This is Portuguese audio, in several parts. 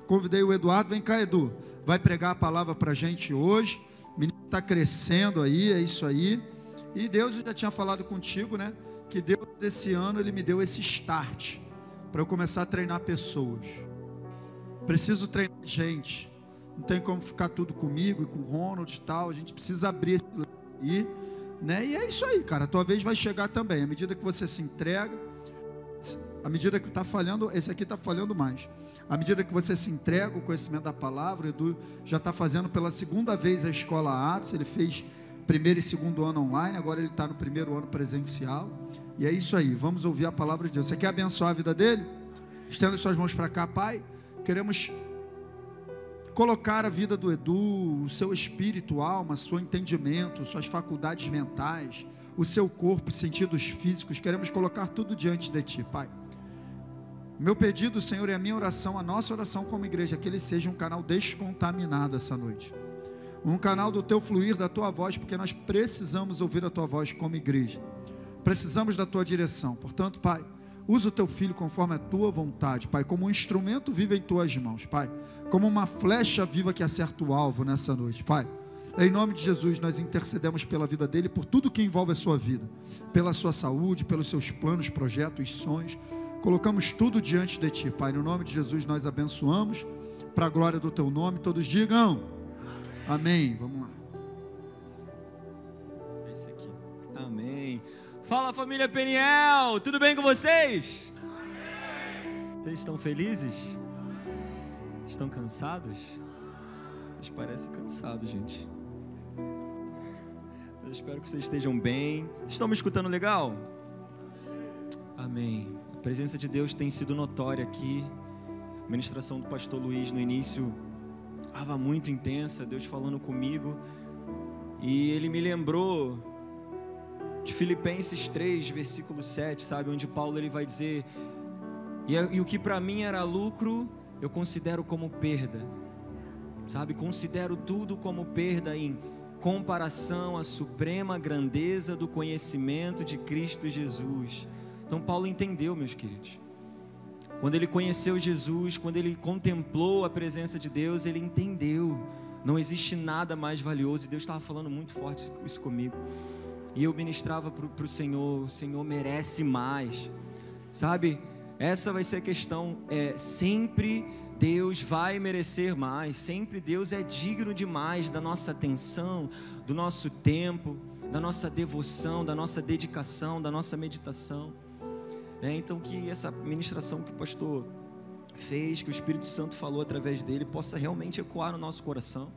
convidei o Eduardo. Vem cá, Edu, vai pregar a palavra para a gente hoje. O menino está crescendo aí, é isso aí. E Deus, eu já tinha falado contigo, né? Que Deus, esse ano, Ele me deu esse start para eu começar a treinar pessoas. Preciso treinar gente. Não tem como ficar tudo comigo e com o Ronald e tal. A gente precisa abrir esse aí, né? E é isso aí, cara. A tua vez vai chegar também. À medida que você se entrega, à medida que está falhando, esse aqui está falhando mais. À medida que você se entrega o conhecimento da palavra, o Edu já está fazendo pela segunda vez a escola Atos. Ele fez primeiro e segundo ano online, agora ele está no primeiro ano presencial. E é isso aí, vamos ouvir a palavra de Deus. Você quer abençoar a vida dele? Estenda suas mãos para cá, Pai. Queremos colocar a vida do Edu, o seu espírito, alma, seu entendimento, suas faculdades mentais, o seu corpo, sentidos físicos. Queremos colocar tudo diante de Ti, Pai. Meu pedido, Senhor, é a minha oração, a nossa oração como igreja, que ele seja um canal descontaminado essa noite. Um canal do Teu fluir, da Tua voz, porque nós precisamos ouvir a Tua voz como igreja. Precisamos da Tua direção. Portanto, Pai, usa o Teu Filho conforme a Tua vontade, Pai, como um instrumento vivo em Tuas mãos, Pai, como uma flecha viva que acerta o alvo nessa noite, Pai. Em nome de Jesus, nós intercedemos pela vida dele, por tudo que envolve a sua vida, pela sua saúde, pelos seus planos, projetos, sonhos. Colocamos tudo diante de Ti, Pai. No nome de Jesus nós abençoamos, para a glória do Teu nome. Todos digam amém. Vamos lá. É esse aqui. Amém. Fala, família Peniel, tudo bem com vocês? Amém. Vocês estão felizes? Vocês estão cansados? Vocês parecem cansados, gente. Eu espero que vocês estejam bem. Vocês estão me escutando legal? Amém. A presença de Deus tem sido notória aqui. A ministração do pastor Luiz no início estava muito intensa, Deus falando comigo. E ele me lembrou de Filipenses 3, versículo 7, sabe? Onde Paulo ele vai dizer: e o que para mim era lucro, eu considero como perda. Sabe? Considero tudo como perda em comparação à suprema grandeza do conhecimento de Cristo Jesus. Então Paulo entendeu, meus queridos. Quando ele conheceu Jesus, quando ele contemplou a presença de Deus, ele entendeu. Não existe nada mais valioso. E Deus estava falando muito forte isso comigo. E eu ministrava para o Senhor: o Senhor merece mais. Sabe? Essa vai ser a questão. Sempre Deus vai merecer mais. Sempre Deus é digno demais da nossa atenção, do nosso tempo, da nossa devoção, da nossa dedicação, da nossa meditação. Então que essa ministração que o pastor fez, que o Espírito Santo falou através dele, possa realmente ecoar no nosso coração,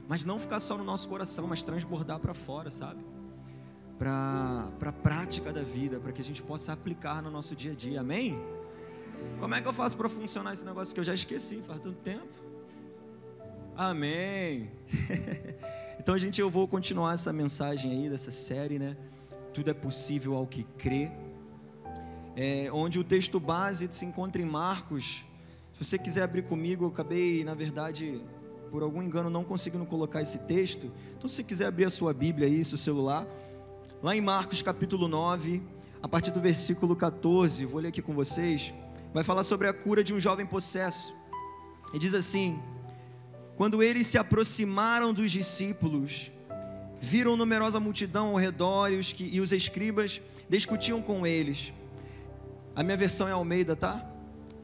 mas não ficar só no nosso coração, mas transbordar para fora, sabe? Para a prática da vida, para que a gente possa aplicar no nosso dia a dia, amém? Como é que eu faço para funcionar esse negócio que eu já esqueci, faz tanto tempo? Amém. Então eu vou continuar essa mensagem aí, dessa série, né? Tudo é possível ao que crê. Onde o texto base se encontra em Marcos. Se você quiser abrir comigo, eu acabei, na verdade, por algum engano, não conseguindo colocar esse texto. Então, se você quiser abrir a sua Bíblia aí, seu celular, lá em Marcos capítulo 9, a partir do versículo 14, vou ler aqui com vocês, vai falar sobre a cura de um jovem possesso. E diz assim: quando eles se aproximaram dos discípulos, viram numerosa multidão ao redor e os escribas discutiam com eles. A minha versão é Almeida, tá?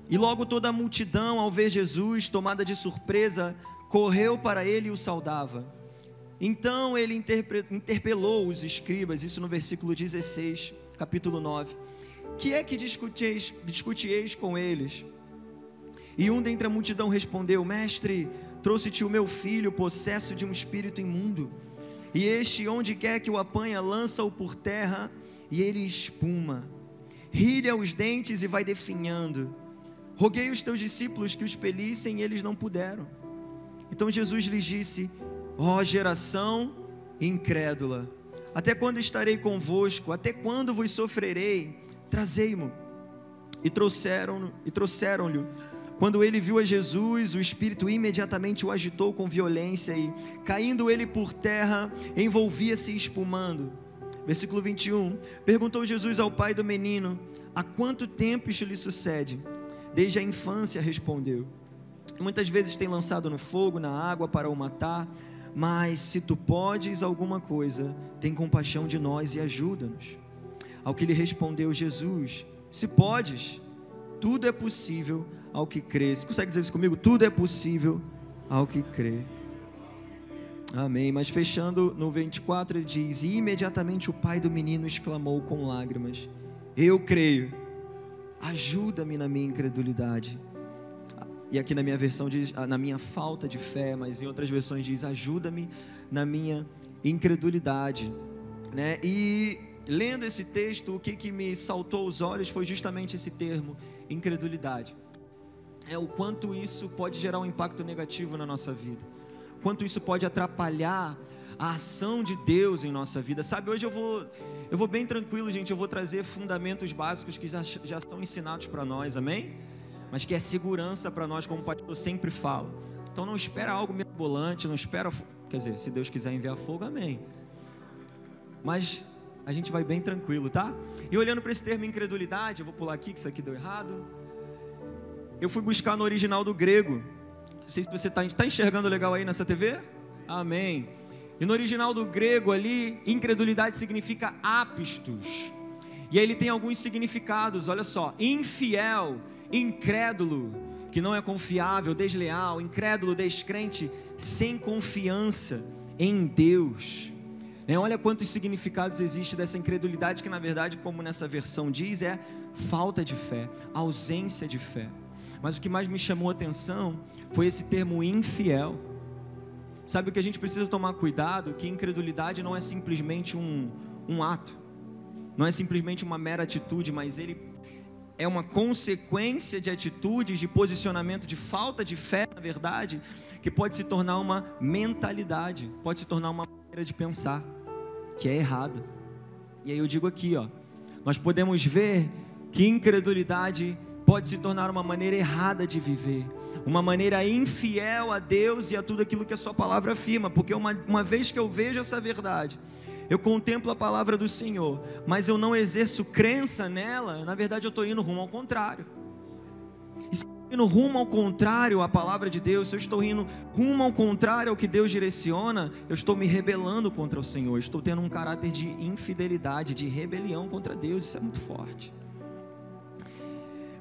E logo toda a multidão, ao ver Jesus, tomada de surpresa, correu para ele e o saudava. Então ele interpelou os escribas, isso no versículo 16, capítulo 9. Que é que discutieis com eles? E um dentre a multidão respondeu: Mestre, trouxe-te o meu filho, possesso de um espírito imundo. E este, onde quer que o apanha, lança-o por terra, e ele espuma. Rilha os dentes e vai definhando. Roguei os teus discípulos que o expelissem, e eles não puderam. Então Jesus lhes disse: ó geração incrédula, até quando estarei convosco? Até quando vos sofrerei? Trazei-mo. E trouxeram-lhe. Quando ele viu a Jesus, o espírito imediatamente o agitou com violência, e caindo ele por terra, envolvia-se espumando. Versículo 21, perguntou Jesus ao pai do menino: há quanto tempo isto lhe sucede? Desde a infância, respondeu. muitas vezes tem lançado no fogo, na água para o matar, mas se tu podes alguma coisa, tem compaixão de nós e ajuda-nos. Ao que lhe respondeu Jesus: se podes, tudo é possível ao que crê. Você consegue dizer isso comigo? Tudo é possível ao que crê. Amém. Mas fechando no 24, ele diz: e imediatamente o pai do menino exclamou com lágrimas: eu creio, ajuda-me na minha incredulidade. E aqui na minha versão diz na minha falta de fé, mas em outras versões diz: ajuda-me na minha incredulidade, né? E lendo esse texto, o que me saltou aos olhos foi justamente esse termo, incredulidade. O quanto isso pode gerar um impacto negativo na nossa vida, quanto isso pode atrapalhar a ação de Deus em nossa vida. Sabe, hoje eu vou bem tranquilo, gente. Eu vou trazer fundamentos básicos que já são ensinados para nós, amém? Mas que é segurança para nós, como o pastor sempre fala. Então não espera algo mirabolante, não espera, quer dizer, se Deus quiser enviar fogo, amém. Mas a gente vai bem tranquilo, tá? E olhando para esse termo incredulidade, eu vou pular aqui, que isso aqui deu errado. Eu fui buscar no original do grego. Não sei se você está enxergando legal aí nessa TV? Amém. E no original do grego ali, incredulidade significa apistos. E aí ele tem alguns significados, olha só: infiel, incrédulo, que não é confiável, desleal, incrédulo, descrente, sem confiança em Deus. Olha quantos significados existe dessa incredulidade, que na verdade, como nessa versão diz, é falta de fé, ausência de fé. Mas o que mais me chamou a atenção foi esse termo infiel. Sabe o que a gente precisa tomar cuidado? Que incredulidade não é simplesmente um ato, não é simplesmente uma mera atitude, mas ele é uma consequência de atitudes, de posicionamento, de falta de fé, na verdade, que pode se tornar uma mentalidade, pode se tornar uma maneira de pensar, que é errada. E aí eu digo aqui, nós podemos ver que incredulidade pode se tornar uma maneira errada de viver, uma maneira infiel a Deus e a tudo aquilo que a sua palavra afirma, porque uma vez que eu vejo essa verdade, eu contemplo a palavra do Senhor, mas eu não exerço crença nela, na verdade eu estou indo rumo ao contrário. E se eu estou indo rumo ao contrário à palavra de Deus, se eu estou indo rumo ao contrário ao que Deus direciona, eu estou me rebelando contra o Senhor, eu estou tendo um caráter de infidelidade, de rebelião contra Deus. Isso é muito forte.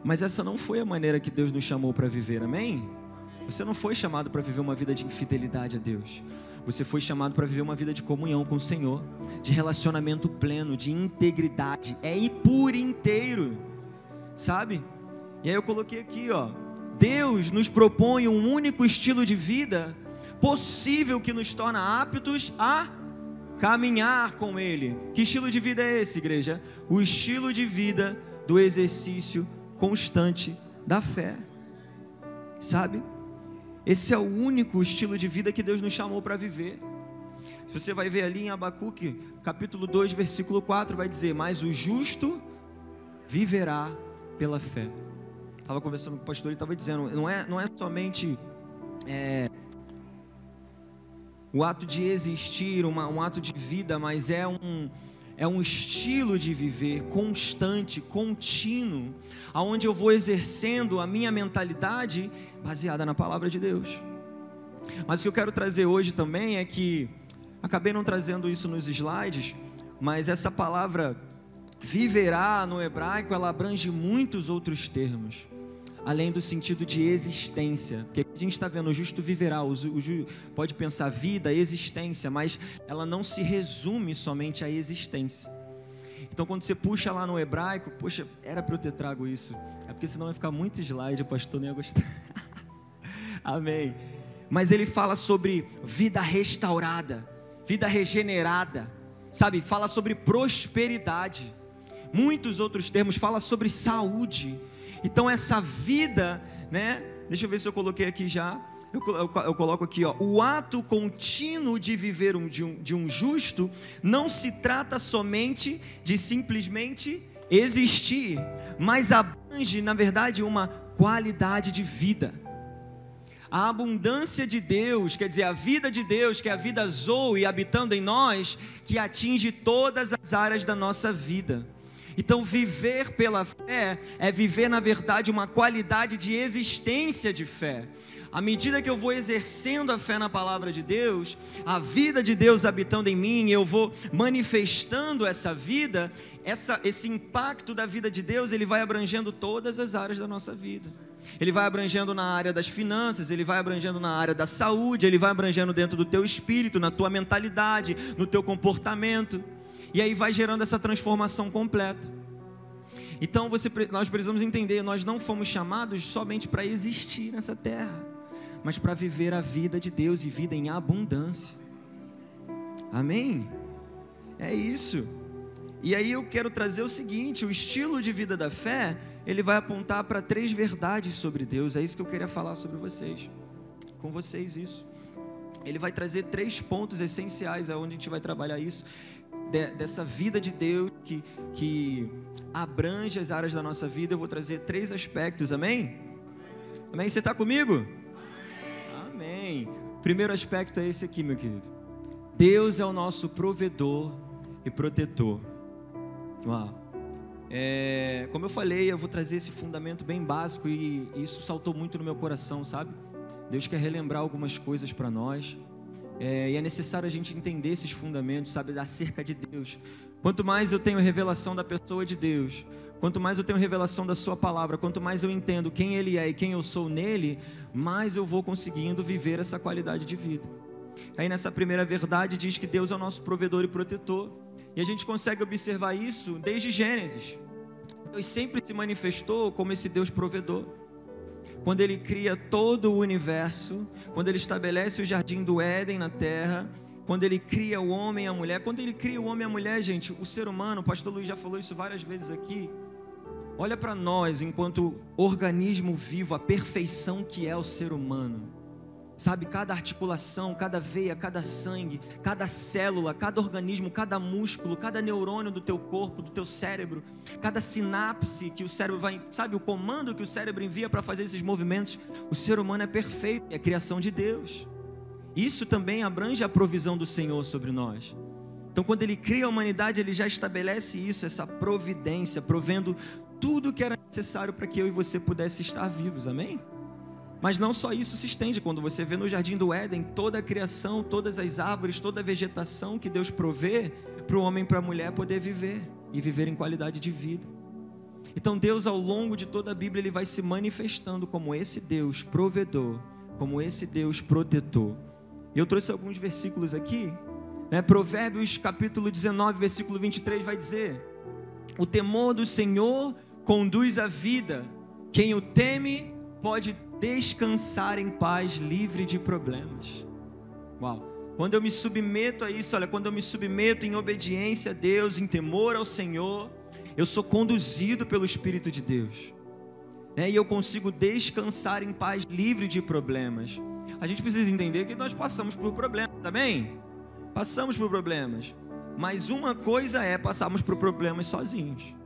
Mas essa não foi a maneira que Deus nos chamou para viver, amém? Você não foi chamado para viver uma vida de infidelidade a Deus. Você foi chamado para viver uma vida de comunhão com o Senhor, de relacionamento pleno, de integridade, ir por inteiro, sabe? E aí eu coloquei aqui, Deus nos propõe um único estilo de vida possível que nos torna aptos a caminhar com Ele. Que estilo de vida é esse, igreja? O estilo de vida do exercício constante da fé, sabe? Esse é o único estilo de vida que Deus nos chamou para viver. Se você vai ver ali em Abacuque, capítulo 2, versículo 4, vai dizer: mas o justo viverá pela fé. Estava conversando com o pastor, ele estava dizendo, não é somente o ato de existir, um ato de vida, mas é um estilo de viver constante, contínuo, aonde eu vou exercendo a minha mentalidade baseada na palavra de Deus. Mas o que eu quero trazer hoje também é que, acabei não trazendo isso nos slides, mas essa palavra viverá no hebraico, ela abrange muitos outros termos, além do sentido de existência, porque a gente está vendo o justo viverá, pode pensar vida, existência, mas ela não se resume somente à existência. Então quando você puxa lá no hebraico, poxa, era para eu ter trago isso, é porque senão ia ficar muito slide, o pastor não ia gostar. Amém. Mas ele fala sobre vida restaurada, vida regenerada, sabe, fala sobre prosperidade, muitos outros termos, fala sobre saúde. Então essa vida, né? Deixa eu ver se eu coloquei aqui já. Eu coloco aqui, o ato contínuo de viver de um justo não se trata somente de simplesmente existir, mas abrange, na verdade, uma qualidade de vida. A abundância de Deus, quer dizer, a vida de Deus, que é a vida Zoe habitando em nós, que atinge todas as áreas da nossa vida. Então, viver pela fé é viver, na verdade, uma qualidade de existência de fé. À medida que eu vou exercendo a fé na palavra de Deus, a vida de Deus habitando em mim, eu vou manifestando essa vida, esse impacto da vida de Deus, ele vai abrangendo todas as áreas da nossa vida. Ele vai abrangendo na área das finanças, ele vai abrangendo na área da saúde, ele vai abrangendo dentro do teu espírito, na tua mentalidade, no teu comportamento. E aí vai gerando essa transformação completa. Então nós precisamos entender, nós não fomos chamados somente para existir nessa terra, mas para viver a vida de Deus e vida em abundância. Amém? É isso. E aí eu quero trazer o seguinte: o estilo de vida da fé, ele vai apontar para 3 verdades sobre Deus. É isso que eu queria falar sobre vocês, com vocês isso. Ele vai trazer 3 pontos essenciais, aonde a gente vai trabalhar isso, dessa vida de Deus que abrange as áreas da nossa vida. Eu vou trazer 3 aspectos, amém? Amém? Você está comigo? Amém. Primeiro aspecto é esse aqui, meu querido. Deus é o nosso provedor e protetor. Uau. Como eu falei, eu vou trazer esse fundamento bem básico e isso saltou muito no meu coração, sabe? Deus quer relembrar algumas coisas para nós. E é necessário a gente entender esses fundamentos, sabe, acerca de Deus. Quanto mais eu tenho revelação da pessoa de Deus, quanto mais eu tenho revelação da sua palavra, quanto mais eu entendo quem Ele é e quem eu sou nele, mais eu vou conseguindo viver essa qualidade de vida. Aí nessa primeira verdade diz que Deus é o nosso provedor e protetor. E a gente consegue observar isso desde Gênesis. Deus sempre se manifestou como esse Deus provedor. Quando Ele cria todo o universo, quando Ele estabelece o jardim do Éden na terra, quando Ele cria o homem e a mulher. Quando Ele cria o homem e a mulher, gente, o ser humano, o pastor Luiz já falou isso várias vezes aqui, olha para nós enquanto organismo vivo, a perfeição que é o ser humano. Sabe, cada articulação, cada veia, cada sangue, cada célula, cada organismo, cada músculo, cada neurônio do teu corpo, do teu cérebro, cada sinapse que o cérebro vai, sabe, o comando que o cérebro envia para fazer esses movimentos. O ser humano é perfeito, é a criação de Deus. Isso também abrange a provisão do Senhor sobre nós. Então, quando Ele cria a humanidade, Ele já estabelece isso, essa providência, provendo tudo o que era necessário para que eu e você pudesse estar vivos, amém? Mas não só isso se estende, quando você vê no Jardim do Éden, toda a criação, todas as árvores, toda a vegetação que Deus provê para o homem e para a mulher poder viver, e viver em qualidade de vida. Então Deus, ao longo de toda a Bíblia, Ele vai se manifestando como esse Deus provedor, como esse Deus protetor. E eu trouxe alguns versículos aqui, né? Provérbios capítulo 19, versículo 23 vai dizer: o temor do Senhor conduz à vida, quem o teme pode descansar em paz, livre de problemas. Uau! Quando eu me submeto a isso, olha, quando eu me submeto em obediência a Deus, em temor ao Senhor, eu sou conduzido pelo Espírito de Deus, né? E eu consigo descansar em paz, livre de problemas. A gente precisa entender que nós passamos por problemas, tá bem? Passamos por problemas, mas uma coisa é passarmos por problemas sozinhos.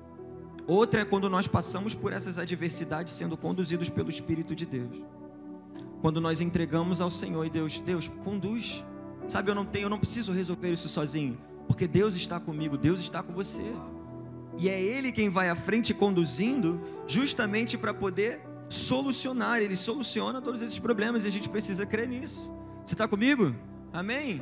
Outra é quando nós passamos por essas adversidades sendo conduzidos pelo Espírito de Deus. Quando nós entregamos ao Senhor e Deus conduz. Sabe, eu não preciso resolver isso sozinho, porque Deus está comigo, Deus está com você. E é Ele quem vai à frente conduzindo, justamente para poder solucionar. Ele soluciona todos esses problemas e a gente precisa crer nisso. Você está comigo? Amém?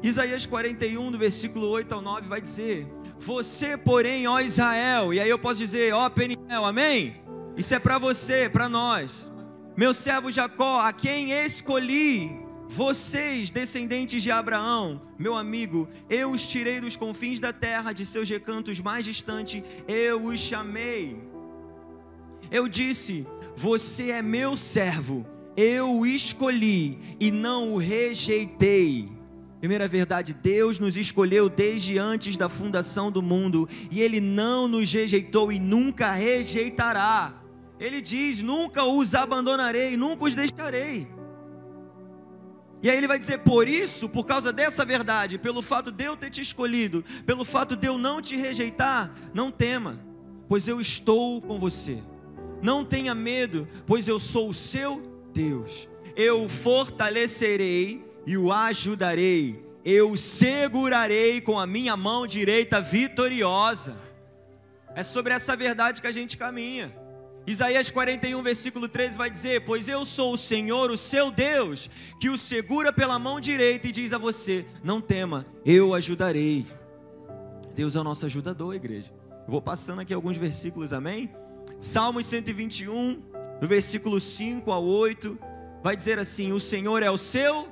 Isaías 41, do versículo 8 ao 9 vai dizer: você, porém, ó Israel, e aí eu posso dizer, ó Peniel, amém? Isso é para você, para nós. Meu servo Jacó, a quem escolhi, vocês, descendentes de Abraão, meu amigo, eu os tirei dos confins da terra, de seus recantos mais distantes, eu os chamei. Eu disse, você é meu servo, eu o escolhi e não o rejeitei. Primeira verdade, Deus nos escolheu desde antes da fundação do mundo, e Ele não nos rejeitou e nunca rejeitará. Ele diz, nunca os abandonarei, nunca os deixarei. E aí Ele vai dizer, por isso, por causa dessa verdade, pelo fato de eu ter te escolhido, pelo fato de eu não te rejeitar, não tema, pois eu estou com você. Não tenha medo, pois eu sou o seu Deus. Eu o fortalecerei e o ajudarei, eu o segurarei com a minha mão direita vitoriosa. É sobre essa verdade que a gente caminha. Isaías 41, versículo 13 vai dizer: pois eu sou o Senhor, o seu Deus, que o segura pela mão direita e diz a você: não tema, eu o ajudarei. Deus é o nosso ajudador, igreja. Eu vou passando aqui alguns versículos, amém? Salmos 121, do versículo 5 ao 8, vai dizer assim: o Senhor é o seu,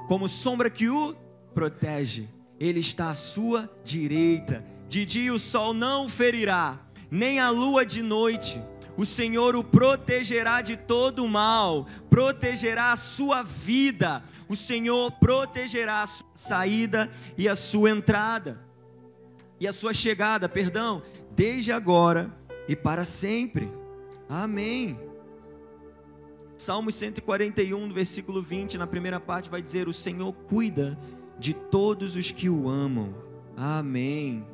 como sombra que o protege, Ele está à sua direita, de dia o sol não o ferirá, nem a lua de noite. O Senhor o protegerá de todo o mal, protegerá a sua vida. O Senhor protegerá a sua saída e a sua entrada, e a sua chegada, perdão, desde agora e para sempre. Amém. Salmos 141, versículo 20, na primeira parte vai dizer: o Senhor cuida de todos os que o amam. Amém.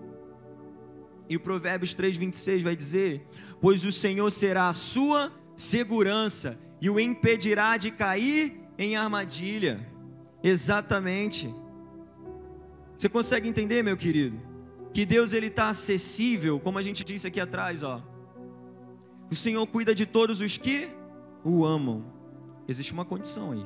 E o Provérbios 3:26 vai dizer: pois o Senhor será a sua segurança e o impedirá de cair em armadilha. Exatamente. Você consegue entender, meu querido? Que Deus, Ele está acessível, como a gente disse aqui atrás, ó. O Senhor cuida de todos os que o amam. Existe uma condição aí.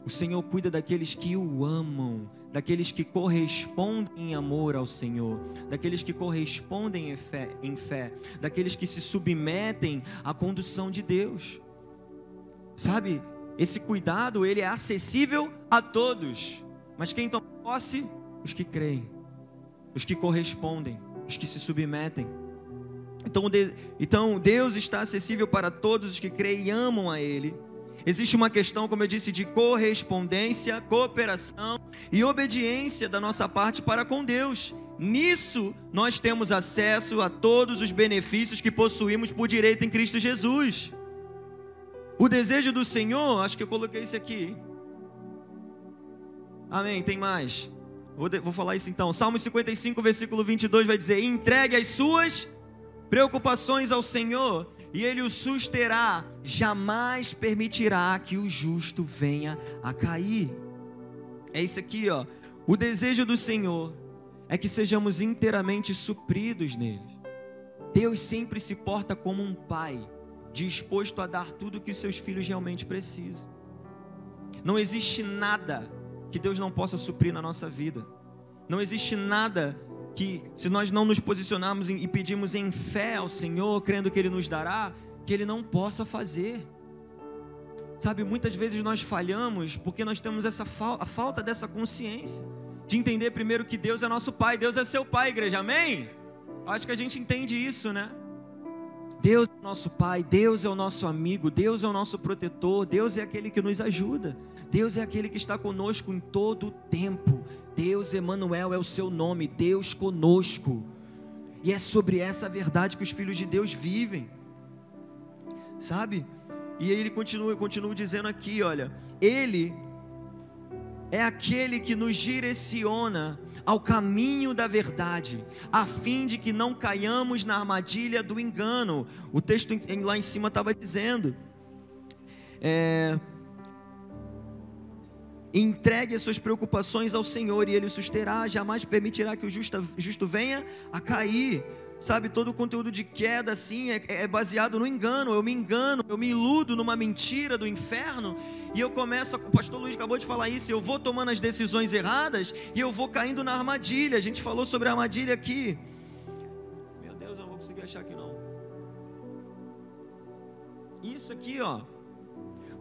O Senhor cuida daqueles que o amam, daqueles que correspondem em amor ao Senhor, daqueles que correspondem em fé, daqueles que se submetem à condução de Deus. Sabe, esse cuidado, ele é acessível a todos, mas quem toma posse? Os que creem, os que correspondem, os que se submetem. Então Deus está acessível para todos os que creem e amam a Ele. Existe uma questão, como eu disse, de correspondência, cooperação e obediência da nossa parte para com Deus. Nisso nós temos acesso a todos os benefícios que possuímos por direito em Cristo Jesus. O desejo do Senhor, acho que eu coloquei isso aqui. Amém, tem mais. Vou falar isso então. Salmo 55, versículo 22 vai dizer: entregue as suas preocupações ao Senhor e Ele o susterá, jamais permitirá que o justo venha a cair. É isso aqui, ó. O desejo do Senhor é que sejamos inteiramente supridos nele. Deus sempre se porta como um pai, disposto a dar tudo o que os seus filhos realmente precisam. Não existe nada que Deus não possa suprir na nossa vida. Não existe nada que, se nós não nos posicionarmos e pedirmos em fé ao Senhor, crendo que Ele nos dará, que Ele não possa fazer. Sabe, muitas vezes nós falhamos porque nós temos a falta dessa consciência, de entender primeiro que Deus é nosso Pai. Deus é seu Pai, igreja, amém? Acho que a gente entende isso, né? Deus é o nosso Pai, Deus é o nosso amigo, Deus é o nosso protetor, Deus é aquele que nos ajuda, Deus é aquele que está conosco em todo o tempo. Deus, Emanuel, é o seu nome, Deus conosco. E é sobre essa verdade que os filhos de Deus vivem, sabe? E aí ele continua dizendo aqui, olha: Ele é aquele que nos direciona ao caminho da verdade, a fim de que não caiamos na armadilha do engano. O texto lá em cima estava dizendo: entregue as suas preocupações ao Senhor e Ele o susterá, jamais permitirá que o justo venha a cair. Sabe, todo o conteúdo de queda assim é baseado no engano. Eu me iludo numa mentira do inferno e eu começo, o pastor Luiz acabou de falar isso, eu vou tomando as decisões erradas e eu vou caindo na armadilha. A gente falou sobre a armadilha aqui. Meu Deus, eu não vou conseguir achar aqui não. Isso aqui, ó: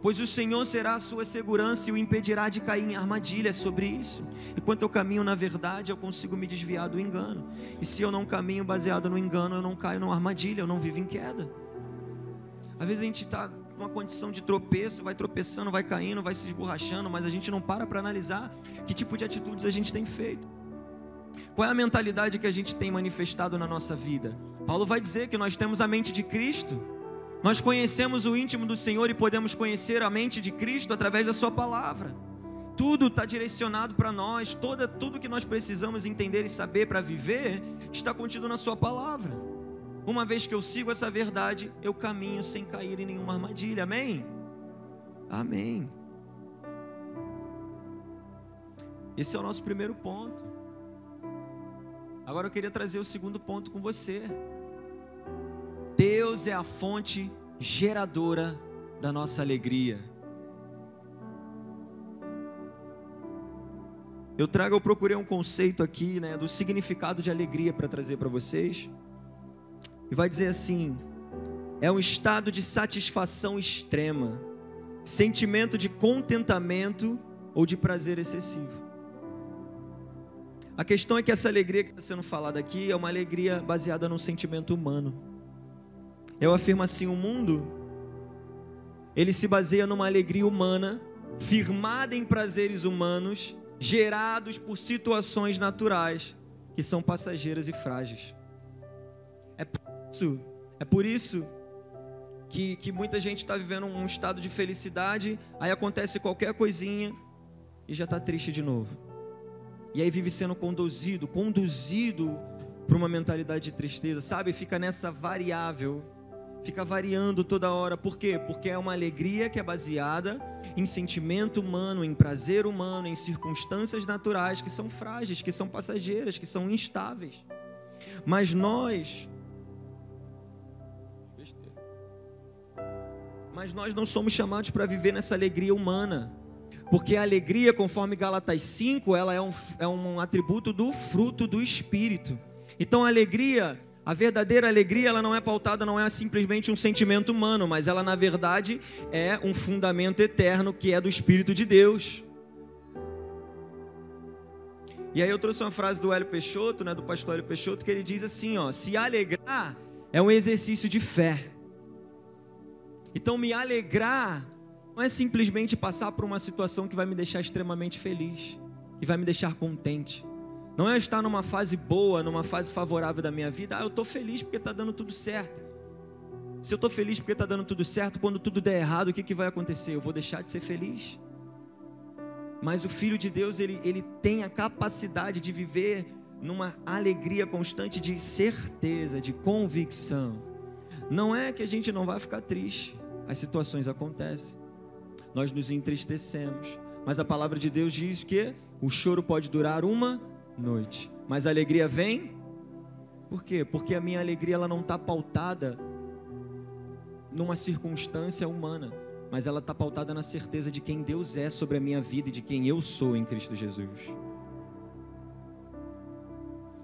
pois o Senhor será a sua segurança e o impedirá de cair em armadilha. É sobre isso. Enquanto eu caminho na verdade, eu consigo me desviar do engano. E se eu não caminho baseado no engano, eu não caio numa armadilha, eu não vivo em queda. Às vezes a gente está numa condição de tropeço, vai tropeçando, vai caindo, vai se esborrachando, mas a gente não para analisar que tipo de atitudes a gente tem feito. Qual é a mentalidade que a gente tem manifestado na nossa vida? Paulo vai dizer que nós temos a mente de Cristo. Nós conhecemos o íntimo do Senhor e podemos conhecer a mente de Cristo através da sua palavra. Tudo está direcionado para nós, tudo que nós precisamos entender e saber para viver está contido na sua palavra. Uma vez que eu sigo essa verdade, eu caminho sem cair em nenhuma armadilha, amém? Amém. Esse é o nosso primeiro ponto. Agora eu queria trazer o segundo ponto com você. Deus é a fonte geradora da nossa alegria. Eu procurei um conceito aqui, né, do significado de alegria para trazer para vocês. E vai dizer assim: é um estado de satisfação extrema, sentimento de contentamento ou de prazer excessivo. A questão é que essa alegria que está sendo falada aqui é uma alegria baseada num sentimento humano. Eu afirmo assim: o mundo, ele se baseia numa alegria humana, firmada em prazeres humanos, gerados por situações naturais, que são passageiras e frágeis. É por isso que muita gente está vivendo um estado de felicidade, aí acontece qualquer coisinha e já está triste de novo. E aí vive sendo conduzido para uma mentalidade de tristeza, sabe? Fica nessa variável, fica variando toda hora. Por quê? Porque é uma alegria que é baseada em sentimento humano, em prazer humano, em circunstâncias naturais que são frágeis, que são passageiras, que são instáveis. Mas nós não somos chamados para viver nessa alegria humana. Porque a alegria, conforme Gálatas 5, ela é um atributo do fruto do Espírito. Então a alegria, a verdadeira alegria, ela não é pautada, não é simplesmente um sentimento humano, mas ela na verdade é um fundamento eterno que é do Espírito de Deus. E aí eu trouxe uma frase do Hélio Peixoto, né, do pastor Hélio Peixoto, que ele diz assim, ó: se alegrar é um exercício de fé. Então me alegrar não é simplesmente passar por uma situação que vai me deixar extremamente feliz, que vai me deixar contente. Não é estar numa fase boa, numa fase favorável da minha vida. Eu estou feliz porque está dando tudo certo. Se eu estou feliz porque está dando tudo certo, quando tudo der errado, o que vai acontecer? Eu vou deixar de ser feliz. Mas o Filho de Deus, ele tem a capacidade de viver numa alegria constante, de certeza, de convicção. Não é que a gente não vai ficar triste, as situações acontecem, nós nos entristecemos, mas a palavra de Deus diz que o choro pode durar uma noite, mas a alegria vem. Por quê? Porque a minha alegria, ela não está pautada numa circunstância humana, mas ela está pautada na certeza de quem Deus é sobre a minha vida e de quem eu sou em Cristo Jesus.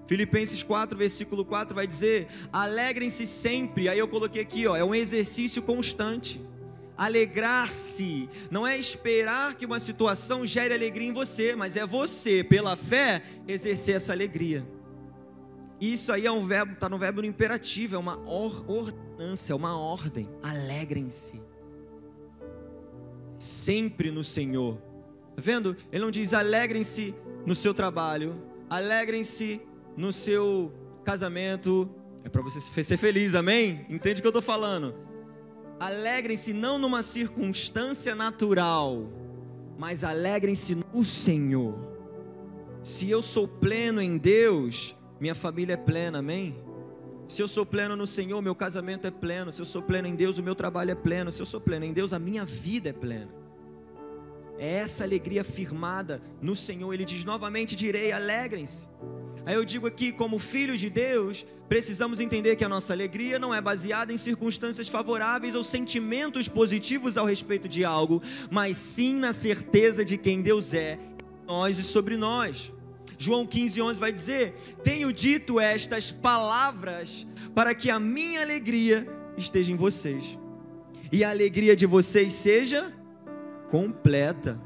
Filipenses 4, versículo 4 vai dizer: alegrem-se sempre. Aí eu coloquei aqui, ó, é um exercício constante. Alegrar-se não é esperar que uma situação gere alegria em você, mas é você, pela fé, exercer essa alegria. Isso aí é um verbo, está no verbo no imperativo, é uma ordenança, é uma ordem. Alegrem-se sempre no Senhor. Tá vendo? Ele não diz alegrem-se no seu trabalho, alegrem-se no seu casamento. É para você ser feliz, amém? Entende o que eu estou falando? Alegrem-se não numa circunstância natural, mas alegrem-se no Senhor. Se eu sou pleno em Deus, minha família é plena, amém? Se eu sou pleno no Senhor, meu casamento é pleno. Se eu sou pleno em Deus, o meu trabalho é pleno. Se eu sou pleno em Deus, a minha vida é plena. É essa alegria firmada no Senhor. Ele diz novamente: direi, alegrem-se. Aí eu digo aqui, como filhos de Deus, precisamos entender que a nossa alegria não é baseada em circunstâncias favoráveis ou sentimentos positivos ao respeito de algo, mas sim na certeza de quem Deus é em nós e sobre nós. João 15:11 vai dizer: tenho dito estas palavras para que a minha alegria esteja em vocês e a alegria de vocês seja completa.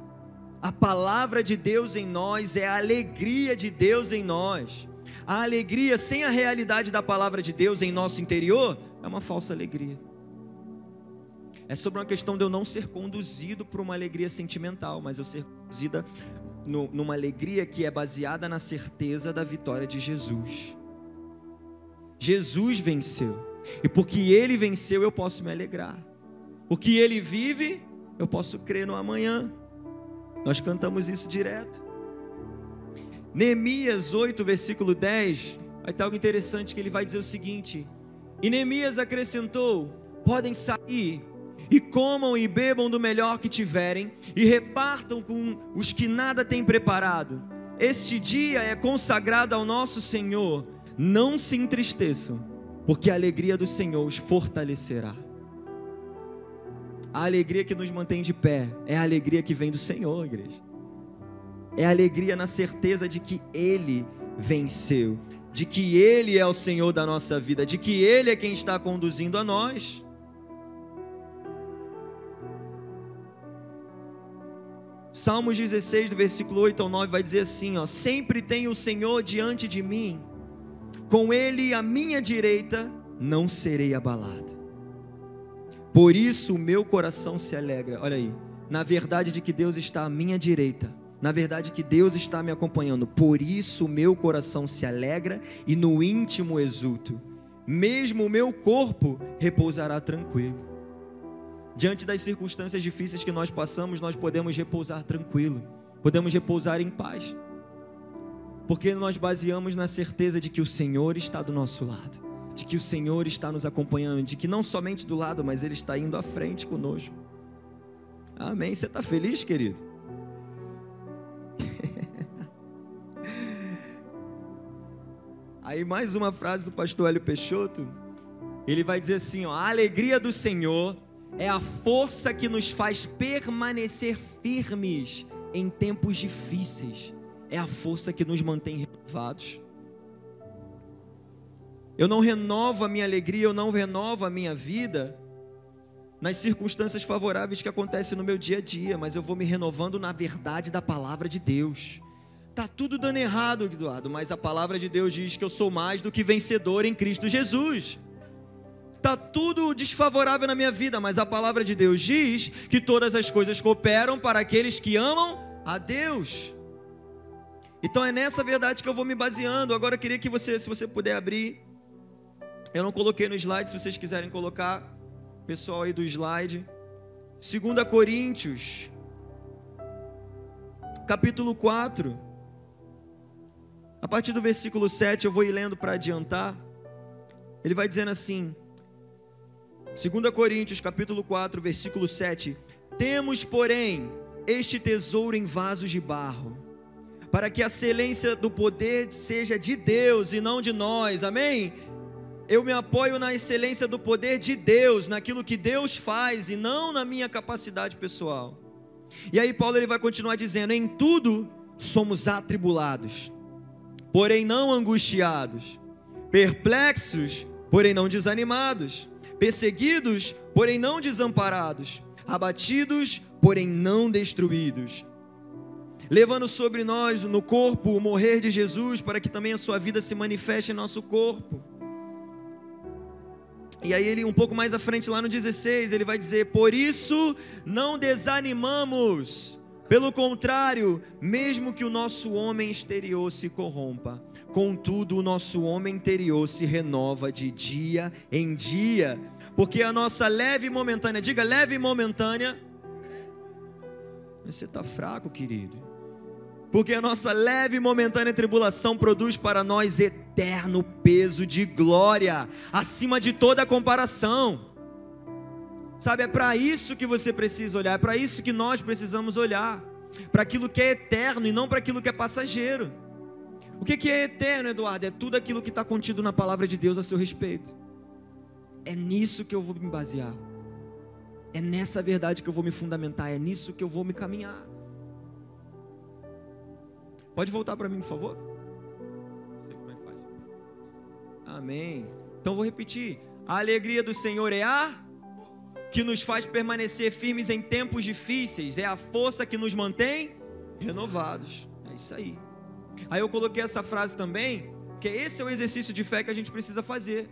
A palavra de Deus em nós é a alegria de Deus em nós. A alegria sem a realidade da palavra de Deus em nosso interior é uma falsa alegria. É sobre uma questão de eu não ser conduzido por uma alegria sentimental, mas eu ser conduzida numa alegria que é baseada na certeza da vitória de Jesus. Jesus venceu, e porque Ele venceu eu posso me alegrar. Porque Ele vive, eu posso crer no amanhã. Nós cantamos isso direto. Neemias 8, versículo 10, vai ter algo interessante que ele vai dizer o seguinte: e Neemias acrescentou: podem sair e comam e bebam do melhor que tiverem, e repartam com os que nada têm preparado. este dia é consagrado ao nosso Senhor, não se entristeçam, porque a alegria do Senhor os fortalecerá. A alegria que nos mantém de pé é a alegria que vem do Senhor, igreja. É a alegria na certeza de que Ele venceu, de que Ele é o Senhor da nossa vida, de que Ele é quem está conduzindo a nós. Salmos 16, do versículo 8 ao 9, vai dizer assim, ó: sempre tenho o Senhor diante de mim, com Ele à minha direita, não serei abalado. Por isso o meu coração se alegra. Olha aí, na verdade de que Deus está à minha direita, na verdade que Deus está me acompanhando, por isso o meu coração se alegra e no íntimo exulto, mesmo o meu corpo repousará tranquilo. Diante das circunstâncias difíceis que nós passamos, nós podemos repousar tranquilo, podemos repousar em paz, porque nós baseamos na certeza de que o Senhor está do nosso lado, de que o Senhor está nos acompanhando, de que não somente do lado, mas Ele está indo à frente conosco. Amém? Você está feliz, querido? Aí mais uma frase do pastor Hélio Peixoto, ele vai dizer assim, ó: a alegria do Senhor é a força que nos faz permanecer firmes em tempos difíceis, é a força que nos mantém renovados. Eu não renovo a minha alegria, eu não renovo a minha vida nas circunstâncias favoráveis que acontecem no meu dia a dia, mas eu vou me renovando na verdade da palavra de Deus. Está tudo dando errado, Eduardo, mas a palavra de Deus diz que eu sou mais do que vencedor em Cristo Jesus. Está tudo desfavorável na minha vida, mas a palavra de Deus diz que todas as coisas cooperam para aqueles que amam a Deus. Então é nessa verdade que eu vou me baseando. Agora eu queria que você, se você puder abrir, eu não coloquei no slide, se vocês quiserem colocar, pessoal aí do slide, 2 Coríntios, capítulo 4, a partir do versículo 7, eu vou ir lendo para adiantar. Ele vai dizendo assim, 2 Coríntios, capítulo 4, versículo 7, temos, porém, este tesouro em vasos de barro, para que a excelência do poder seja de Deus e não de nós, amém? Eu me apoio na excelência do poder de Deus, naquilo que Deus faz e não na minha capacidade pessoal. E aí Paulo ele vai continuar dizendo, em tudo somos atribulados, porém não angustiados, perplexos, porém não desanimados, perseguidos, porém não desamparados, abatidos, porém não destruídos, levando sobre nós no corpo o morrer de Jesus, para que também a sua vida se manifeste em nosso corpo. E aí ele um pouco mais à frente lá no 16, ele vai dizer, por isso não desanimamos, pelo contrário, mesmo que o nosso homem exterior se corrompa, contudo o nosso homem interior se renova de dia em dia, porque a nossa leve e momentânea, diga leve e momentânea, você está fraco, querido, porque a nossa leve e momentânea tribulação produz para nós eterno peso de glória, acima de toda comparação. Sabe, é para isso que você precisa olhar, é para isso que nós precisamos olhar, para aquilo que é eterno e não para aquilo que é passageiro. O que é eterno, Eduardo? É tudo aquilo que está contido na palavra de Deus a seu respeito. É nisso que eu vou me basear, é nessa verdade que eu vou me fundamentar, é nisso que eu vou me caminhar. Pode voltar para mim, por favor? Não sei como é que faz. Amém. Então vou repetir. A alegria do Senhor é a que nos faz permanecer firmes em tempos difíceis. É a força que nos mantém renovados. É isso aí. Aí eu coloquei essa frase também, que esse é o exercício de fé que a gente precisa fazer.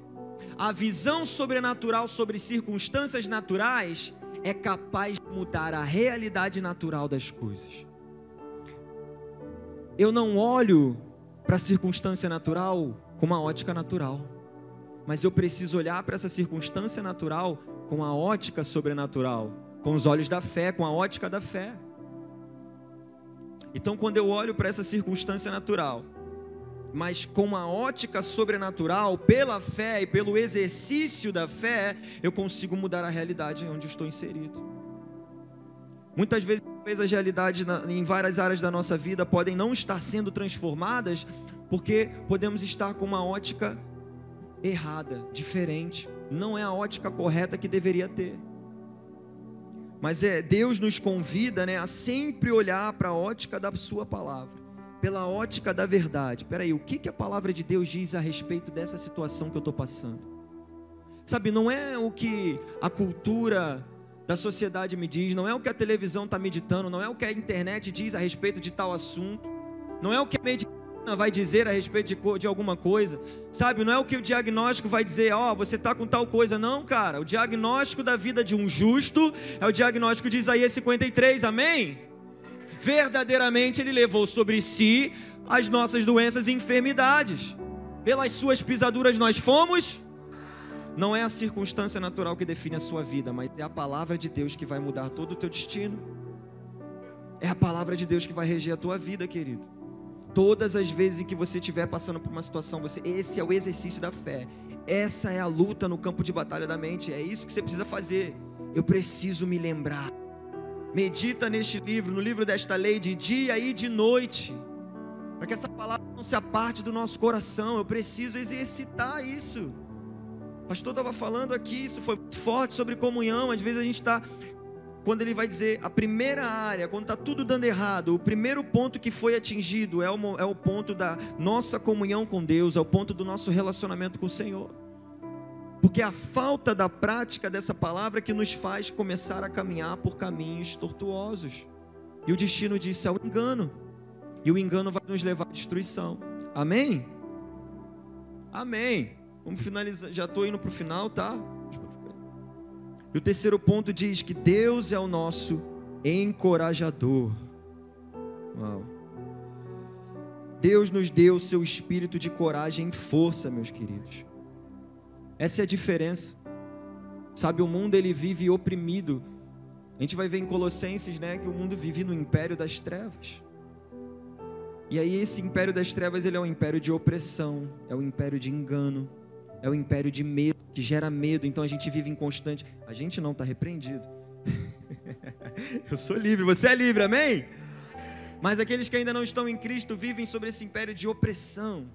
A visão sobrenatural sobre circunstâncias naturais é capaz de mudar a realidade natural das coisas. Eu não olho para a circunstância natural com uma ótica natural, mas eu preciso olhar para essa circunstância natural com a ótica sobrenatural, com os olhos da fé, com a ótica da fé. Então, quando eu olho para essa circunstância natural, mas com uma ótica sobrenatural, pela fé e pelo exercício da fé, eu consigo mudar a realidade onde estou inserido. Muitas vezes talvez as realidades em várias áreas da nossa vida podem não estar sendo transformadas, porque podemos estar com uma ótica errada, diferente. Não é a ótica correta que deveria ter. Mas Deus nos convida, né, a sempre olhar para a ótica da sua palavra, pela ótica da verdade. Espera aí, o que a palavra de Deus diz a respeito dessa situação que eu estou passando? Sabe, não é o que a cultura da sociedade me diz, não é o que a televisão está me ditando, não é o que a internet diz a respeito de tal assunto, não é o que a medicina vai dizer a respeito de alguma coisa, sabe, não é o que o diagnóstico vai dizer, você está com tal coisa, não, cara, o diagnóstico da vida de um justo é o diagnóstico de Isaías 53, amém? Verdadeiramente ele levou sobre si as nossas doenças e enfermidades, pelas suas pisaduras nós fomos. Não é a circunstância natural que define a sua vida, mas é a palavra de Deus que vai mudar todo o teu destino. É a palavra de Deus que vai reger a tua vida, querido. Todas as vezes em que você estiver passando por uma situação, esse é o exercício da fé. Essa é a luta no campo de batalha da mente. É isso que você precisa fazer. Eu preciso me lembrar. Medita neste livro, no livro desta lei, de dia e de noite, para que essa palavra não se aparte do nosso coração. Eu preciso exercitar isso. O pastor estava falando aqui, isso foi muito forte, sobre comunhão. Às vezes a gente está, quando ele vai dizer a primeira área, quando está tudo dando errado, o primeiro ponto que foi atingido é o ponto da nossa comunhão com Deus, é o ponto do nosso relacionamento com o Senhor. Porque é a falta da prática dessa palavra que nos faz começar a caminhar por caminhos tortuosos. E o destino disso é o engano. E o engano vai nos levar à destruição. Amém? Amém. Vamos finalizar, já estou indo para o final, tá? E o terceiro ponto diz que Deus é o nosso encorajador. Uau. Deus nos deu o seu espírito de coragem e força, meus queridos. Essa é a diferença. Sabe, o mundo ele vive oprimido. A gente vai ver em Colossenses, né, que o mundo vive no império das trevas. E aí esse império das trevas, ele é um império de opressão, é um império de engano, é um império de medo, que gera medo. Então a gente vive em constante... A gente não está repreendido. Eu sou livre, você é livre, amém? Mas aqueles que ainda não estão em Cristo vivem sobre esse império de opressão,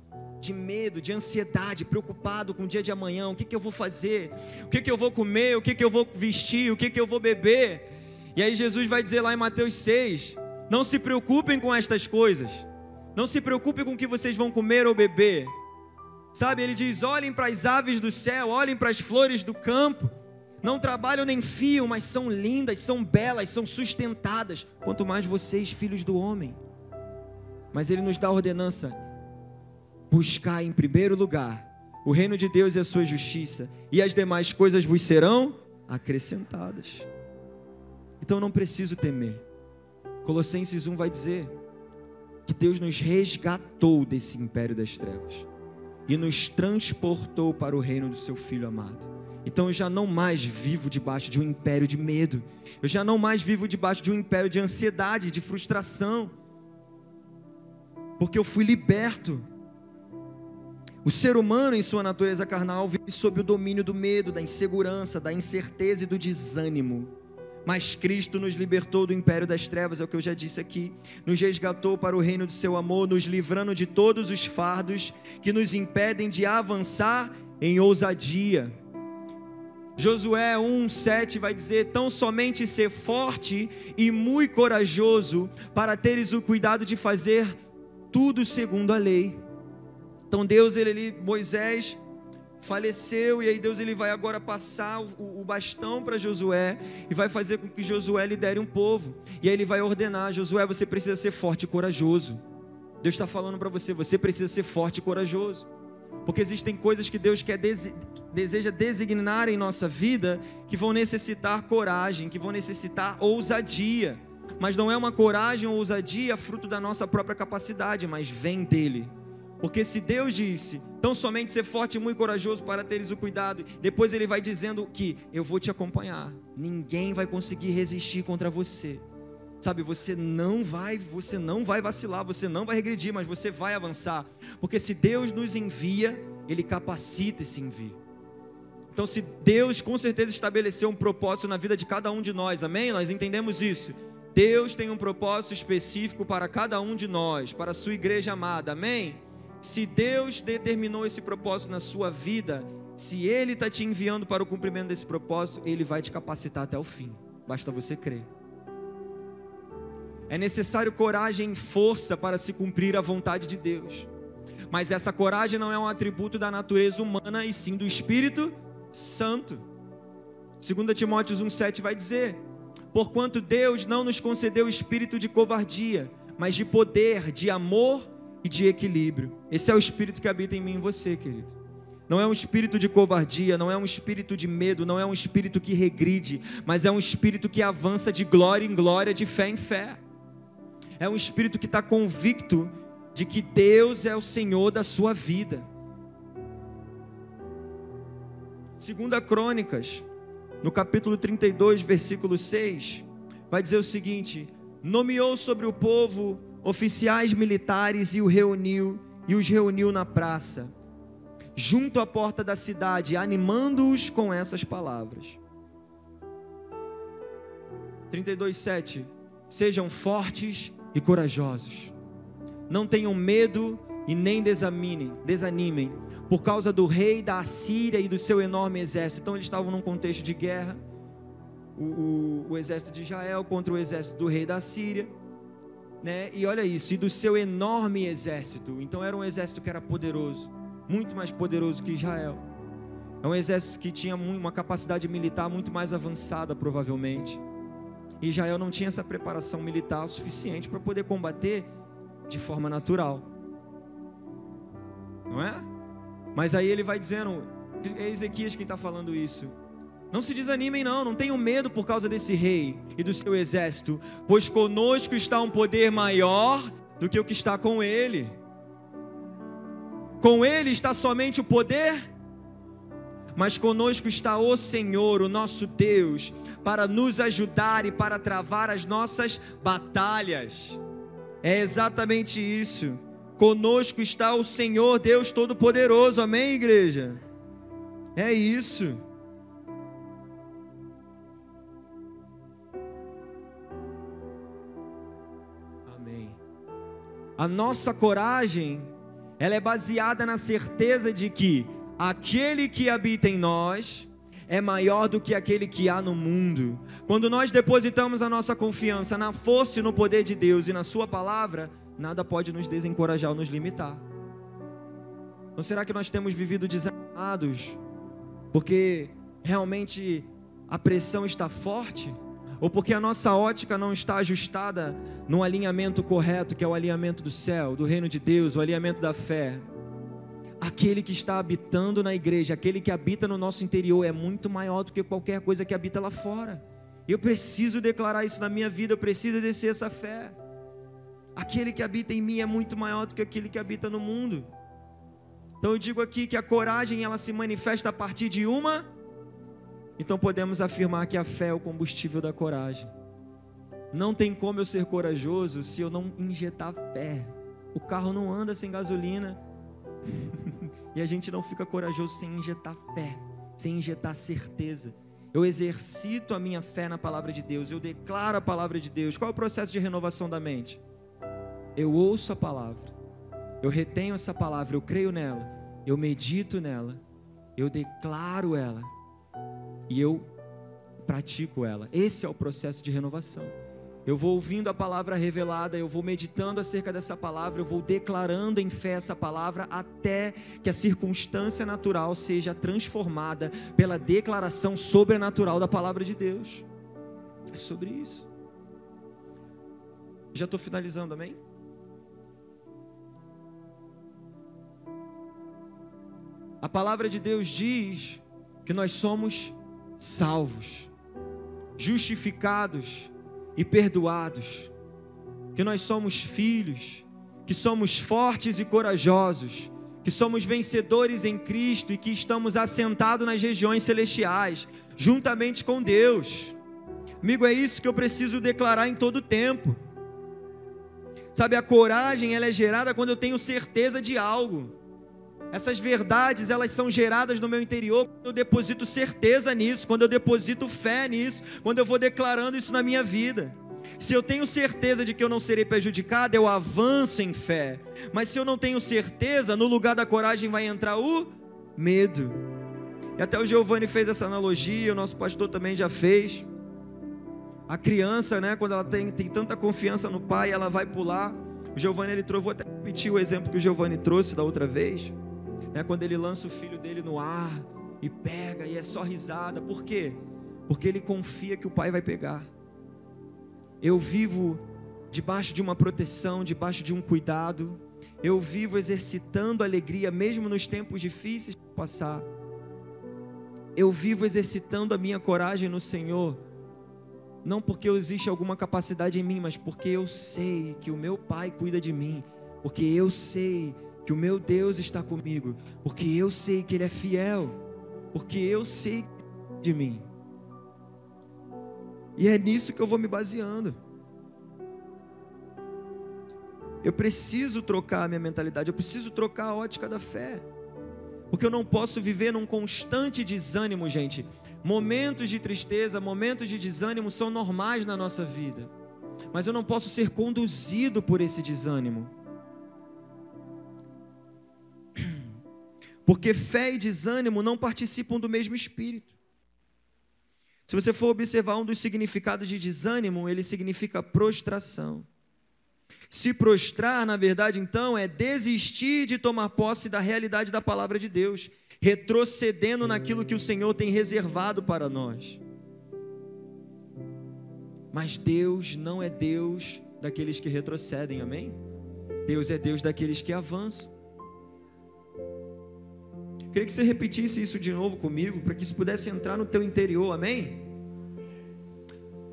de medo, de ansiedade, preocupado com o dia de amanhã. O que eu vou fazer? O que eu vou comer? O que eu vou vestir? O que eu vou beber? E aí Jesus vai dizer lá em Mateus 6, não se preocupem com estas coisas, não se preocupem com o que vocês vão comer ou beber. Sabe, ele diz, olhem para as aves do céu, olhem para as flores do campo, não trabalham nem fiam, mas são lindas, são belas, são sustentadas, quanto mais vocês, filhos do homem. Mas ele nos dá a ordenança, buscar em primeiro lugar o reino de Deus e a sua justiça, e as demais coisas vos serão acrescentadas. Então eu não preciso temer. Colossenses 1 vai dizer que Deus nos resgatou desse império das trevas e nos transportou para o reino do seu Filho amado. Então eu já não mais vivo debaixo de um império de medo, eu já não mais vivo debaixo de um império de ansiedade, de frustração, porque eu fui liberto. O ser humano em sua natureza carnal vive sob o domínio do medo, da insegurança, da incerteza e do desânimo. Mas Cristo nos libertou do império das trevas, é o que eu já disse aqui, nos resgatou para o reino do seu amor, nos livrando de todos os fardos que nos impedem de avançar em ousadia. Josué 1:7 vai dizer, tão somente ser forte e muito corajoso, para teres o cuidado de fazer tudo segundo a lei. Então Deus, Moisés faleceu, e aí Deus ele vai agora passar o bastão para Josué, e vai fazer com que Josué lidere um povo, e aí ele vai ordenar, Josué, você precisa ser forte e corajoso. Deus está falando para você, você precisa ser forte e corajoso, porque existem coisas que Deus deseja designar em nossa vida, que vão necessitar coragem, que vão necessitar ousadia, mas não é uma coragem ou ousadia fruto da nossa própria capacidade, mas vem dele. Porque se Deus disse, tão somente ser forte e muito corajoso para teres o cuidado, depois ele vai dizendo que eu vou te acompanhar, ninguém vai conseguir resistir contra você. Sabe, você não vai vacilar, você não vai regredir, mas você vai avançar. Porque se Deus nos envia, ele capacita esse envio. Então se Deus com certeza estabeleceu um propósito na vida de cada um de nós, amém? Nós entendemos isso. Deus tem um propósito específico para cada um de nós, para a sua igreja amada, amém? Se Deus determinou esse propósito na sua vida, se Ele está te enviando para o cumprimento desse propósito, Ele vai te capacitar até o fim, basta você crer. É necessário coragem e força para se cumprir a vontade de Deus, mas essa coragem não é um atributo da natureza humana, e sim do Espírito Santo. 2 Timóteo 1,7 vai dizer: porquanto Deus não nos concedeu espírito de covardia, mas de poder, de amor e de equilíbrio. Esse é o espírito que habita em mim e em você, querido. Não é um espírito de covardia, não é um espírito de medo, não é um espírito que regride, mas é um espírito que avança de glória em glória, de fé em fé. É um espírito que está convicto de que Deus é o Senhor da sua vida. 2 Crônicas, no capítulo 32, versículo 6, vai dizer o seguinte: nomeou sobre o povo oficiais militares e os reuniu na praça, junto à porta da cidade, animando-os com essas palavras. 32:7, sejam fortes e corajosos, não tenham medo e nem desanimem, por causa do rei da Assíria e do seu enorme exército. Então eles estavam num contexto de guerra, o exército de Israel contra o exército do rei da Síria, né? E olha isso, e do seu enorme exército. Então era um exército que era poderoso, muito mais poderoso que Israel. É um exército que tinha uma capacidade militar muito mais avançada, provavelmente. E Israel não tinha essa preparação militar suficiente para poder combater de forma natural, não é? Mas aí ele vai dizendo, é Ezequias quem está falando isso: não se desanimem não tenham medo por causa desse rei e do seu exército, pois conosco está um poder maior do que o que está com ele. Com ele está somente o poder, mas conosco está o Senhor, o nosso Deus, para nos ajudar e para travar as nossas batalhas. É exatamente isso. Conosco está o Senhor Deus Todo-Poderoso, amém, igreja? É isso. Amém. A nossa coragem, ela é baseada na certeza de que aquele que habita em nós é maior do que aquele que há no mundo. Quando nós depositamos a nossa confiança na força e no poder de Deus e na sua palavra, nada pode nos desencorajar ou nos limitar. Não será que nós temos vivido desanimados porque realmente a pressão está forte? Ou porque a nossa ótica não está ajustada no alinhamento correto, que é o alinhamento do céu, do reino de Deus, o alinhamento da fé? Aquele que está habitando na igreja, aquele que habita no nosso interior é muito maior do que qualquer coisa que habita lá fora. Eu preciso declarar isso na minha vida, eu preciso exercer essa fé. Aquele que habita em mim é muito maior do que aquele que habita no mundo. Então eu digo aqui que a coragem, ela se manifesta a partir de uma. Então podemos afirmar que a fé é o combustível da coragem. Não tem como eu ser corajoso se eu não injetar fé. O carro não anda sem gasolina. E a gente não fica corajoso sem injetar fé, sem injetar certeza. Eu exercito a minha fé na palavra de Deus, eu declaro a palavra de Deus. Qual é o processo de renovação da mente? Eu ouço a palavra, eu retenho essa palavra, eu creio nela, eu medito nela, eu declaro ela e eu pratico ela. Esse é o processo de renovação. Eu vou ouvindo a palavra revelada, eu vou meditando acerca dessa palavra, eu vou declarando em fé essa palavra até que a circunstância natural seja transformada pela declaração sobrenatural da palavra de Deus. É sobre isso. Já estou finalizando, amém? A palavra de Deus diz que nós somos salvos, justificados e perdoados, que nós somos filhos, que somos fortes e corajosos, que somos vencedores em Cristo e que estamos assentados nas regiões celestiais, juntamente com Deus. Amigo, é isso que eu preciso declarar em todo tempo. Sabe, a coragem, ela é gerada quando eu tenho certeza de algo. Essas verdades, elas são geradas no meu interior quando eu deposito certeza nisso, quando eu deposito fé nisso, quando eu vou declarando isso na minha vida. Se eu tenho certeza de que eu não serei prejudicado, eu avanço em fé. Mas se eu não tenho certeza, no lugar da coragem vai entrar o medo. E até o Giovanni fez essa analogia, o nosso pastor também já fez. A criança, né, quando ela tem tanta confiança no pai, ela vai pular. O Giovanni, vou até repetir o exemplo que o Giovanni trouxe da outra vez, né, quando ele lança o filho dele no ar e pega, e é só risada. Por quê? Porque ele confia que o pai vai pegar. Eu vivo debaixo de uma proteção, debaixo de um cuidado. Eu vivo exercitando a alegria, mesmo nos tempos difíceis de passar. Eu vivo exercitando a minha coragem no Senhor, não porque existe alguma capacidade em mim, mas porque eu sei que o meu Pai cuida de mim, porque eu sei que o meu Deus está comigo, porque eu sei que Ele é fiel, porque eu sei de mim. E é nisso que eu vou me baseando. Eu preciso trocar a minha mentalidade, eu preciso trocar a ótica da fé. Porque eu não posso viver num constante desânimo, gente. Momentos de tristeza, momentos de desânimo são normais na nossa vida. Mas eu não posso ser conduzido por esse desânimo. Porque fé e desânimo não participam do mesmo espírito. Se você for observar um dos significados de desânimo, ele significa prostração. Se prostrar, na verdade, então, é desistir de tomar posse da realidade da palavra de Deus, retrocedendo naquilo que o Senhor tem reservado para nós. Mas Deus não é Deus daqueles que retrocedem, amém? Deus é Deus daqueles que avançam. Queria que você repetisse isso de novo comigo, para que isso pudesse entrar no teu interior, amém?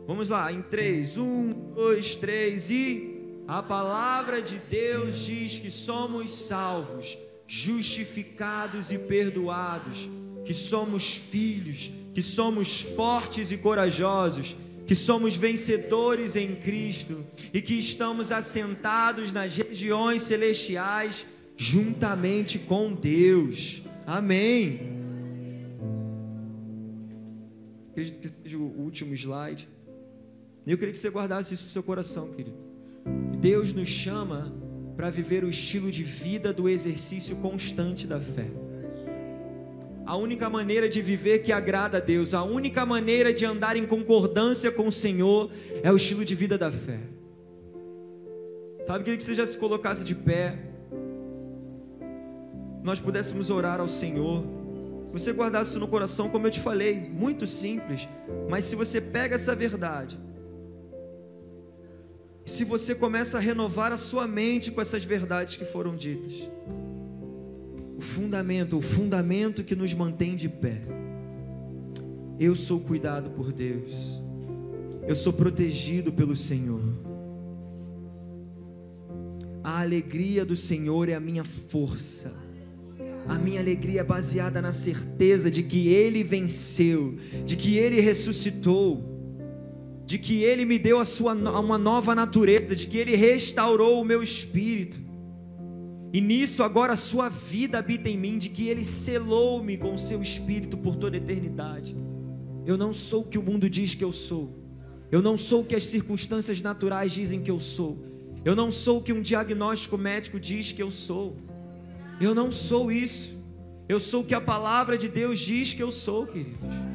Vamos lá, em 3, 1, 2, 3 e... A palavra de Deus diz que somos salvos, justificados e perdoados, que somos filhos, que somos fortes e corajosos, que somos vencedores em Cristo e que estamos assentados nas regiões celestiais juntamente com Deus. Amém. Acredito que seja o último slide. Eu queria que você guardasse isso no seu coração, querido. Deus nos chama para viver o estilo de vida do exercício constante da fé. A única maneira de viver que agrada a Deus, a única maneira de andar em concordância com o Senhor é o estilo de vida da fé. Sabe, eu queria que você já se colocasse de pé, nós pudéssemos orar ao Senhor. Você guardasse isso no coração, como eu te falei, muito simples, mas se você pega essa verdade, se você começa a renovar a sua mente com essas verdades que foram ditas, o fundamento que nos mantém de pé. Eu sou cuidado por Deus, eu sou protegido pelo Senhor. A alegria do Senhor é a minha força. A minha alegria é baseada na certeza de que Ele venceu, de que Ele ressuscitou, de que Ele me deu uma nova natureza, de que Ele restaurou o meu espírito, e nisso agora a sua vida habita em mim, de que Ele selou-me com o seu espírito por toda a eternidade. Eu não sou o que o mundo diz que eu sou, eu não sou o que as circunstâncias naturais dizem que eu sou, eu não sou o que um diagnóstico médico diz que eu sou, eu não sou isso, eu sou o que a palavra de Deus diz que eu sou, queridos.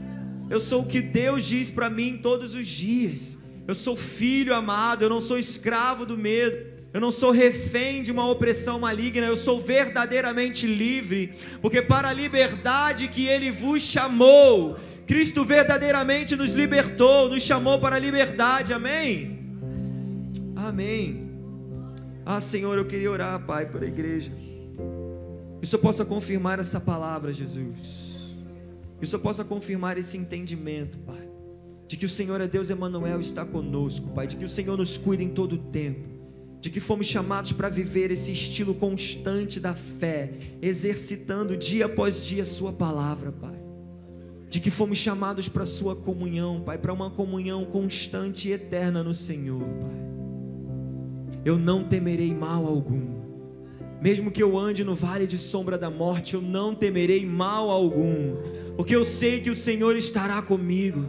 Eu sou o que Deus diz para mim todos os dias. Eu sou filho amado, eu não sou escravo do medo, eu não sou refém de uma opressão maligna, eu sou verdadeiramente livre, porque para a liberdade que Ele vos chamou, Cristo verdadeiramente nos libertou, nos chamou para a liberdade, amém? Amém. Ah, Senhor, eu queria orar, Pai, por a igreja, que o Senhor possa confirmar essa palavra, Jesus. Que o Senhor possa confirmar esse entendimento, Pai, de que o Senhor é Deus Emanuel, está conosco, Pai, de que o Senhor nos cuida em todo o tempo, de que fomos chamados para viver esse estilo constante da fé, exercitando dia após dia a Sua palavra, Pai, de que fomos chamados para a Sua comunhão, Pai, para uma comunhão constante e eterna no Senhor, Pai. Eu não temerei mal algum, mesmo que eu ande no vale de sombra da morte, eu não temerei mal algum, porque eu sei que o Senhor estará comigo,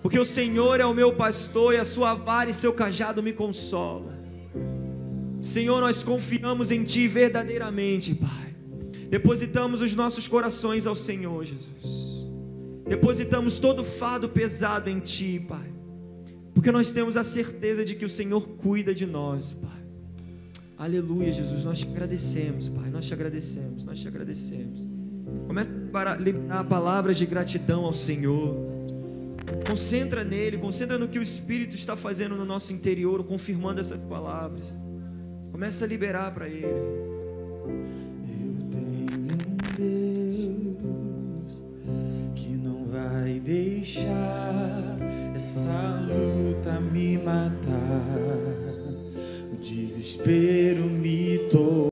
porque o Senhor é o meu pastor e a sua vara e seu cajado me consolam. Senhor, nós confiamos em Ti verdadeiramente, Pai. Depositamos os nossos corações ao Senhor, Jesus. Depositamos todo fardo pesado em Ti, Pai, porque nós temos a certeza de que o Senhor cuida de nós, Pai. Aleluia, Jesus, nós te agradecemos, Pai, nós te agradecemos, nós te agradecemos. Comece a liberar palavras de gratidão ao Senhor. Concentra nele, concentra no que o Espírito está fazendo no nosso interior, confirmando essas palavras. Começa a liberar para Ele. Eu tenho um Deus que não vai deixar